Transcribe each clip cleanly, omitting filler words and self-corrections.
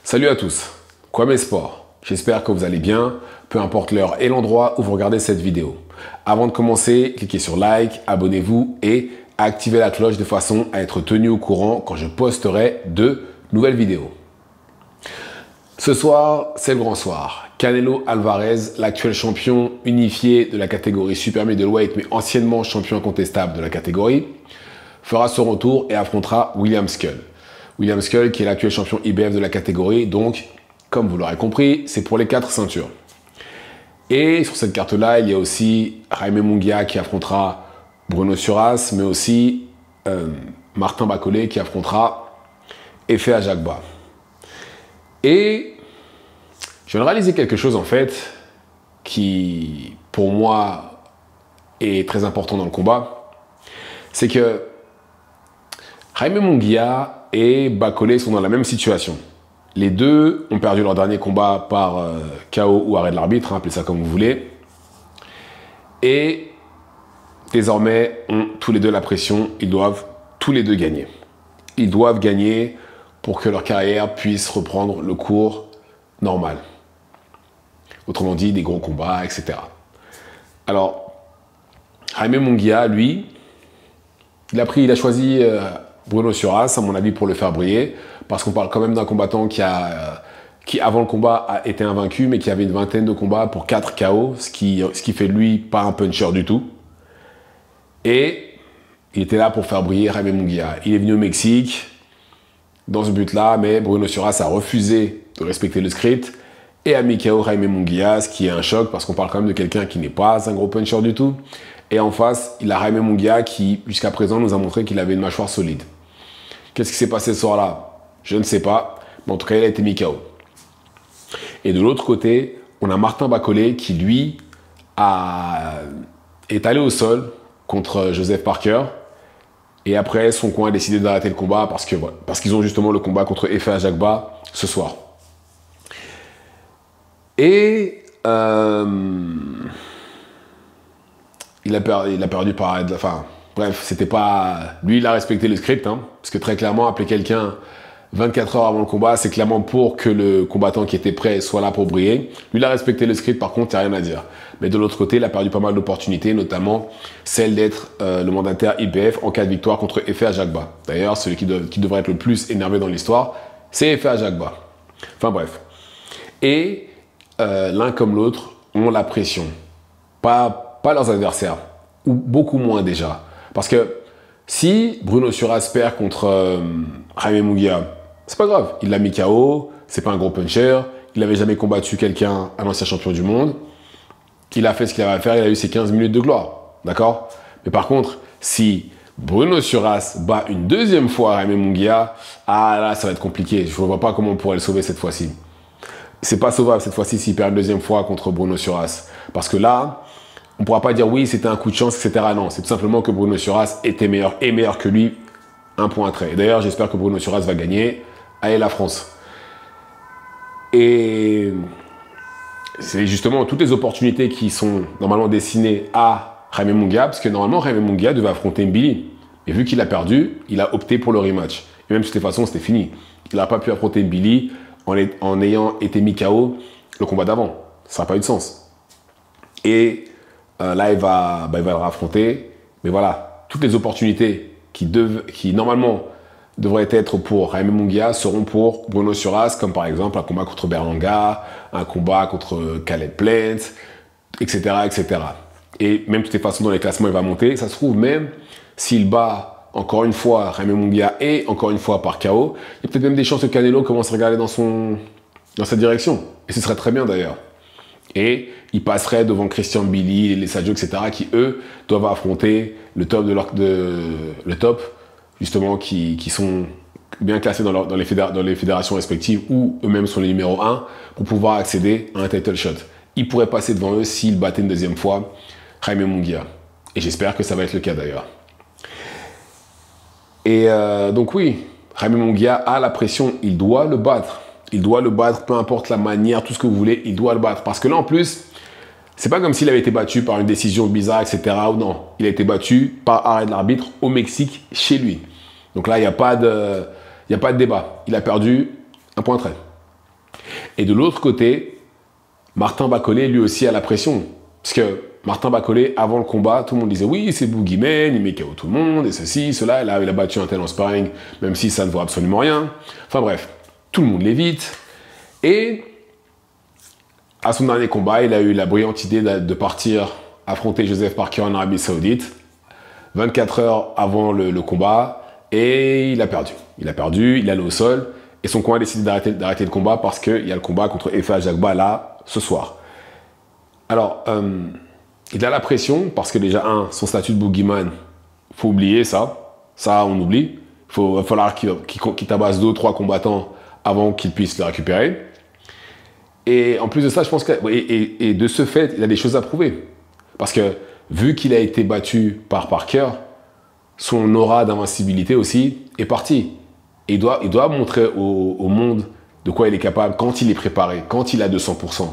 Salut à tous, Kwame Sport. J'espère que vous allez bien, peu importe l'heure et l'endroit où vous regardez cette vidéo. Avant de commencer, cliquez sur like, abonnez-vous et activez la cloche de façon à être tenu au courant quand je posterai de nouvelles vidéos. Ce soir, c'est le grand soir. Canelo Alvarez, l'actuel champion unifié de la catégorie super middleweight, mais anciennement champion incontestable de la catégorie, fera son retour et affrontera William Skull. William Skull qui est l'actuel champion IBF de la catégorie, donc comme vous l'aurez compris, c'est pour les 4 ceintures. Et sur cette carte-là, il y a aussi Jaime Munguia qui affrontera Bruno Suras, mais aussi Martin Bakole qui affrontera Efe Ajagba. Et je viens de réaliser quelque chose en fait qui, pour moi, est très important dans le combat. C'est que Jaime Munguia et Bakole sont dans la même situation. Les deux ont perdu leur dernier combat par KO ou arrêt de l'arbitre, appelez ça comme vous voulez. Et désormais, ont tous les deux la pression, ils doivent tous les deux gagner. Ils doivent gagner pour que leur carrière puisse reprendre le cours normal. Autrement dit, des gros combats, etc. Alors, Jaime Munguia, lui, il a choisi Bruno Suras, à mon avis, pour le faire briller, parce qu'on parle quand même d'un combattant qui, avant le combat, a été invaincu, mais qui avait une vingtaine de combats pour 4 KO, ce qui fait de lui pas un puncher du tout. Et il était là pour faire briller Jaime Munguia. Il est venu au Mexique, dans ce but-là, mais Bruno Suras a refusé de respecter le script et a mis KO Jaime Munguia, ce qui est un choc, parce qu'on parle quand même de quelqu'un qui n'est pas un gros puncher du tout. Et en face, il a Jaime Munguia qui, jusqu'à présent, nous a montré qu'il avait une mâchoire solide. Qu'est-ce qui s'est passé ce soir-là? Je ne sais pas, mais en tout cas, il a été mis KO. Et de l'autre côté, on a Martin Bakole qui, lui, est allé au sol contre Joseph Parker. Et après, son coin a décidé d'arrêter le combat parce qu'ils ont justement le combat contre Efe Ajagba ce soir. Et il a perdu par... Enfin, bref, c'était pas... Lui, il a respecté le script, hein, parce que très clairement, appeler quelqu'un 24 heures avant le combat, c'est clairement pour que le combattant qui était prêt soit là pour briller. Lui, il a respecté le script, par contre, il n'y a rien à dire. Mais de l'autre côté, il a perdu pas mal d'opportunités, notamment celle d'être le mandataire IBF en cas de victoire contre Efe Ajagba. D'ailleurs, celui qui devrait être le plus énervé dans l'histoire, c'est Efe Ajagba. Enfin bref. Et l'un comme l'autre ont la pression. Pas leurs adversaires, ou beaucoup moins déjà. Parce que si Bruno Suras perd contre Jaime Munguia, c'est pas grave, il l'a mis KO, c'est pas un gros puncher, il n'avait jamais combattu quelqu'un, un ancien champion du monde, il a fait ce qu'il avait à faire, il a eu ses 15 minutes de gloire, d'accord? Mais par contre, si Bruno Suras bat une deuxième fois Jaime Munguia, ah là, ça va être compliqué, je ne vois pas comment on pourrait le sauver cette fois-ci. C'est pas sauvable cette fois-ci s'il perd une deuxième fois contre Bruno Suras, parce que là, on ne pourra pas dire oui, c'était un coup de chance, etc. Non, c'est tout simplement que Bruno Suras était meilleur que lui, un point trait. D'ailleurs, j'espère que Bruno Suras va gagner. Allez, la France. Et c'est justement toutes les opportunités qui sont normalement destinées à Jaime Munguia, parce que normalement, Jaime Munguia devait affronter Mbili. Et vu qu'il a perdu, il a opté pour le rematch. Et même de toute façon, c'était fini. Il n'a pas pu affronter Mbili en ayant été mis KO le combat d'avant. Ça n'a pas eu de sens. Et là, il va le raffronter. Mais voilà, toutes les opportunités qui normalement devraient être pour Jaime Munguia seront pour Bruno Suras, comme par exemple un combat contre Berlanga, un combat contre Caleb Plant, etc., etc. Et même de toutes les façons, dans les classements, il va monter. Ça se trouve, même s'il bat encore une fois Jaime Munguia et encore une fois par KO, il y a peut-être même des chances que Canelo commence à regarder dans sa direction. Et ce serait très bien d'ailleurs. Et il passerait devant Christian Mbili, les Sadio, etc., qui, eux, doivent affronter le top, justement, qui sont bien classés dans les fédérations respectives, ou eux-mêmes sont les numéros 1, pour pouvoir accéder à un title shot. Ils pourraient passer devant eux s'ils battaient une deuxième fois Jaime Munguia. Et j'espère que ça va être le cas, d'ailleurs. Et donc oui, Jaime Munguia a la pression, il doit le battre. Il doit le battre, peu importe la manière, tout ce que vous voulez, il doit le battre. Parce que là, en plus, c'est pas comme s'il avait été battu par une décision bizarre, etc. ou non. Il a été battu par arrêt de l'arbitre au Mexique, chez lui. Donc là, il n'y a pas de débat. Il a perdu un point trait. Et de l'autre côté, Martin Bakole, lui aussi, a la pression. Parce que Martin Bakole, avant le combat, tout le monde disait oui, c'est Boogeyman, il met KO tout le monde, et ceci, cela. Et là, il a battu un tel en sparring, même si ça ne vaut absolument rien. Enfin bref, tout le monde l'évite. Et à son dernier combat, il a eu la brillante idée de partir affronter Joseph Parker en Arabie Saoudite, 24 heures avant le combat, et il a perdu. Il est allé au sol, et son coin a décidé d'arrêter le combat parce qu'il y a le combat contre Efe Ajagba là, ce soir. Alors, il a la pression parce que déjà, son statut de boogeyman, il faut oublier ça. Ça, on oublie. Il va falloir qu'il tabasse 2 ou 3 combattants avant qu'il puisse le récupérer. Et en plus de ça, je pense que... Et de ce fait, il a des choses à prouver. Parce que, vu qu'il a été battu par Parker, son aura d'invincibilité aussi est partie. Et il doit montrer au monde de quoi il est capable quand il est préparé, quand il a 200%.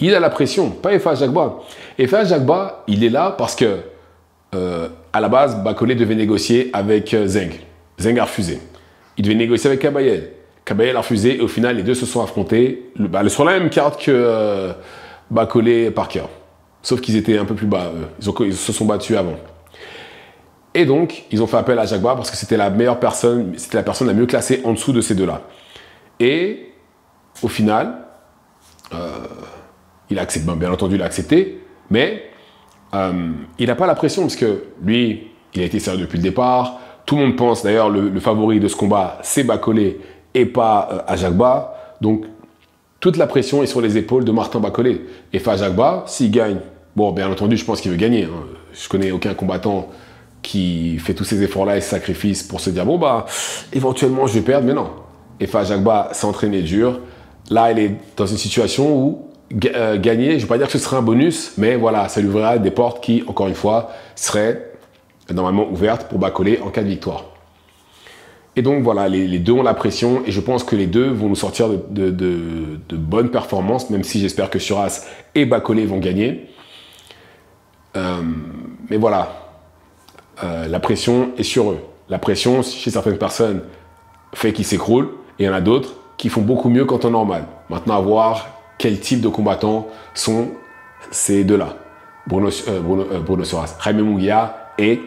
Il a la pression, pas Efe Ajagba. Efe Ajagba, il est là parce que, à la base, Bakole devait négocier avec Zeng. Zeng a refusé. Il devait négocier avec Kabayel. Kabayel a refusé et au final, les deux se sont affrontés sur la même carte que Bakole et Parker. Sauf qu'ils étaient un peu plus bas. Ils se sont battus avant. Et donc, ils ont fait appel à Ajagba parce que c'était la meilleure personne, c'était la personne la mieux classée en dessous de ces deux-là. Et au final, il a accepté, bien entendu, il a accepté, mais il n'a pas la pression parce que lui, il a été sérieux depuis le départ. Tout le monde pense, d'ailleurs, le favori de ce combat, c'est Bakole et pas Ajagba. Donc, toute la pression est sur les épaules de Martin Bakole. Et Ajagba, s'il gagne, bon, bien entendu, je pense qu'il veut gagner. Hein. Je connais aucun combattant qui fait tous ces efforts-là et ces sacrifices pour se dire, bon, bah, éventuellement, je vais perdre, mais non. Et Ajagba s'est entraîné dur. Là, il est dans une situation où gagner, je ne vais pas dire que ce serait un bonus, mais voilà, ça lui ouvrira des portes qui, encore une fois, seraient normalement ouvertes pour Bakole en cas de victoire. Et donc voilà, les deux ont la pression et je pense que les deux vont nous sortir de bonnes performances, même si j'espère que Suras et Bakole vont gagner. Mais voilà, la pression est sur eux. La pression, chez certaines personnes, fait qu'ils s'écroulent et il y en a d'autres qui font beaucoup mieux qu'en temps normal. Maintenant, à voir quel type de combattants sont ces deux-là. Bruno Suras, Jaime Munguia et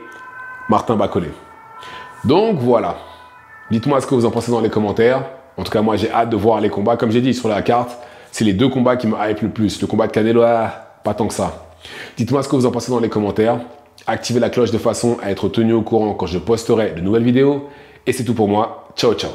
Martin Bakole. Donc voilà. Dites-moi ce que vous en pensez dans les commentaires. En tout cas, moi, j'ai hâte de voir les combats. Comme j'ai dit sur la carte, c'est les deux combats qui me hype le plus. Le combat de Canelo, pas tant que ça. Dites-moi ce que vous en pensez dans les commentaires. Activez la cloche de façon à être tenu au courant quand je posterai de nouvelles vidéos. Et c'est tout pour moi. Ciao, ciao.